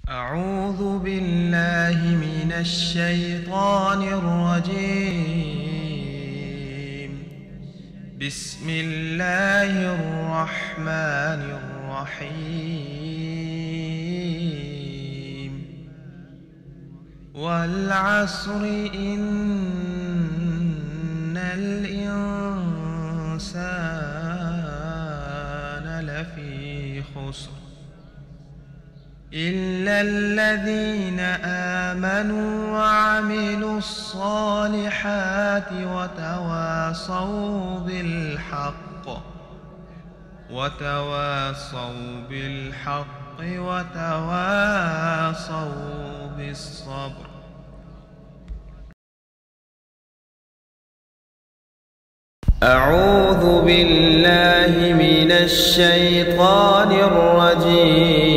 أعوذ بالله من الشيطان الرجيم. بسم الله الرحمن الرحيم. والعصر إن الإنسان لفي خسر إلا الذين آمنوا وعملوا الصالحات وتواصوا بالحق وتواصوا بالصبر. أعوذ بالله من الشيطان الرجيم.